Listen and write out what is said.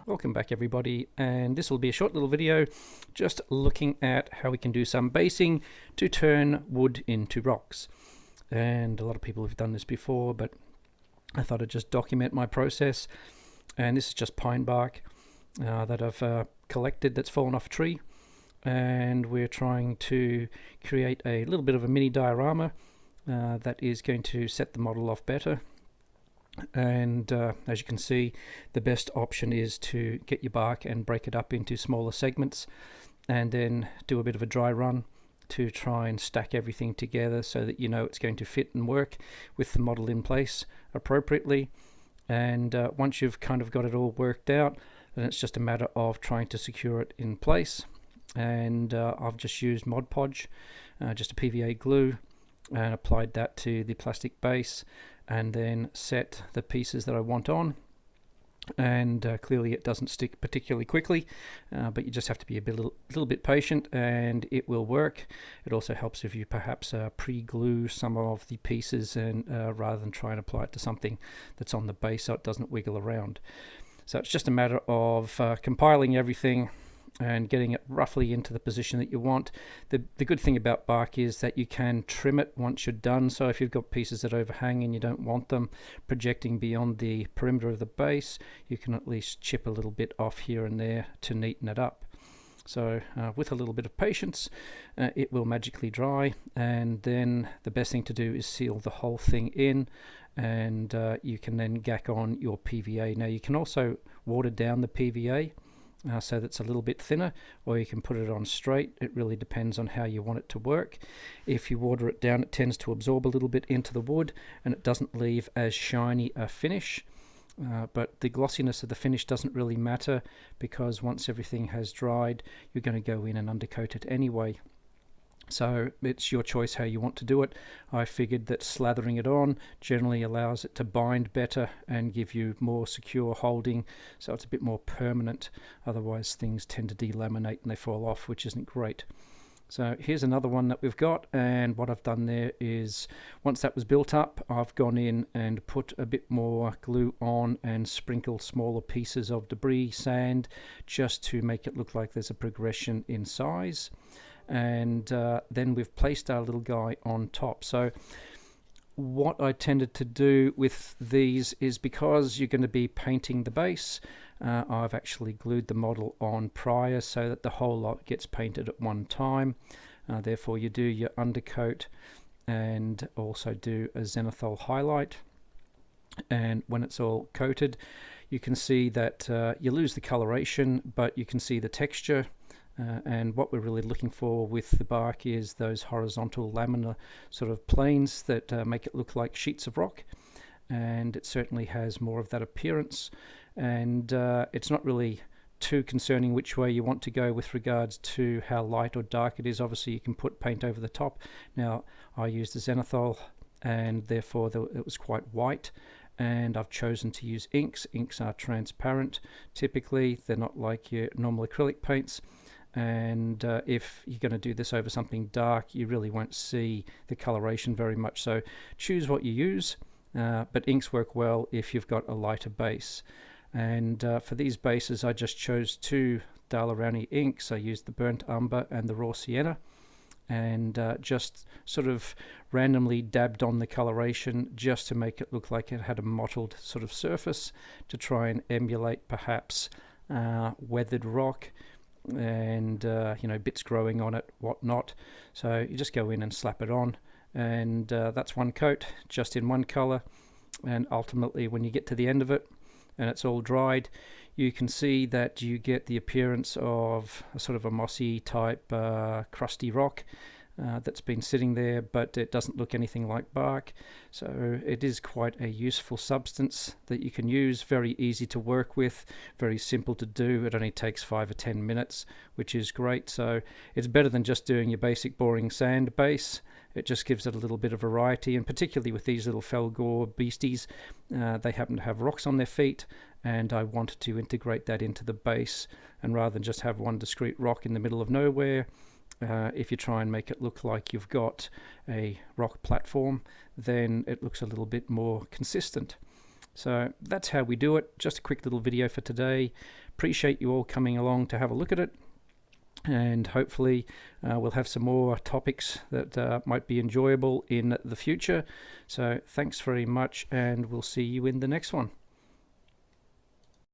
Welcome back everybody, and this will be a short little video just looking at how we can do some basing to turn wood into rocks. And a lot of people have done this before, but I thought I'd just document my process. And this is just pine bark that I've collected that's fallen off a tree, and we're trying to create a little bit of a mini diorama that is going to set the model off better. And as you can see, the best option is to get your bark and break it up into smaller segments, and then do a bit of a dry run to try and stack everything together so that you know it's going to fit and work with the model in place appropriately. And once you've kind of got it all worked out, then it's just a matter of trying to secure it in place. And I've just used Mod Podge, just a PVA glue, and applied that to the plastic base, and then set the pieces that I want on. And clearly it doesn't stick particularly quickly, but you just have to be a little bit patient and it will work. It also helps if you perhaps pre-glue some of the pieces, and rather than try and apply it to something that's on the base so it doesn't wiggle around. So it's just a matter of compiling everything and getting it roughly into the position that you want. The good thing about bark is that you can trim it once you're done. So if you've got pieces that overhang and you don't want them projecting beyond the perimeter of the base, you can at least chip a little bit off here and there to neaten it up. So with a little bit of patience, it will magically dry, and then the best thing to do is seal the whole thing in, and you can then gack on your PVA. Now you can also water down the PVA so that's a little bit thinner, or you can put it on straight. It really depends on how you want it to work. If you water it down, it tends to absorb a little bit into the wood and it doesn't leave as shiny a finish. But the glossiness of the finish doesn't really matter, because once everything has dried, you're going to go in and undercoat it anyway. So it's your choice how you want to do it. I figured that slathering it on generally allows it to bind better and give you more secure holding, so it's a bit more permanent. Otherwise things tend to delaminate and they fall off, which isn't great. So here's another one that we've got, and what I've done there is, once that was built up, I've gone in and put a bit more glue on and sprinkled smaller pieces of debris, sand, just to make it look like there's a progression in size. And then we've placed our little guy on top. So what I tended to do with these is, because you're going to be painting the base, I've actually glued the model on prior so that the whole lot gets painted at one time. Therefore you do your undercoat and also do a zenithal highlight, and when it's all coated you can see that you lose the coloration, but you can see the texture. And what we're really looking for with the bark is those horizontal laminar sort of planes that make it look like sheets of rock, and it certainly has more of that appearance. And it's not really too concerning which way you want to go with regards to how light or dark it is. Obviously you can put paint over the top. Now I used the zenithal, and therefore it was quite white, and I've chosen to use inks. Inks are transparent typically, they're not like your normal acrylic paints. And if you're going to do this over something dark, you really won't see the coloration very much. So choose what you use, but inks work well if you've got a lighter base. And for these bases I just chose two Daler-Rowney inks. I used the burnt umber and the raw sienna, and just sort of randomly dabbed on the coloration just to make it look like it had a mottled sort of surface, to try and emulate perhaps weathered rock, and you know, bits growing on it, whatnot. So you just go in and slap it on, and that's one coat just in one color. And ultimately when you get to the end of it and it's all dried, you can see that you get the appearance of a sort of a mossy type crusty rock that's been sitting there, but it doesn't look anything like bark. So it is quite a useful substance that you can use, very easy to work with, very simple to do. It only takes 5 or 10 minutes, which is great. So it's better than just doing your basic boring sand base. It just gives it a little bit of variety, and particularly with these little Felgor beasties, they happen to have rocks on their feet, and I wanted to integrate that into the base. And rather than just have one discrete rock in the middle of nowhere, if you try and make it look like you've got a rock platform, then it looks a little bit more consistent. So that's how we do it. Just a quick little video for today. appreciate you all coming along to have a look at it, and hopefully we'll have some more topics that might be enjoyable in the future. So thanks very much, and we'll see you in the next one.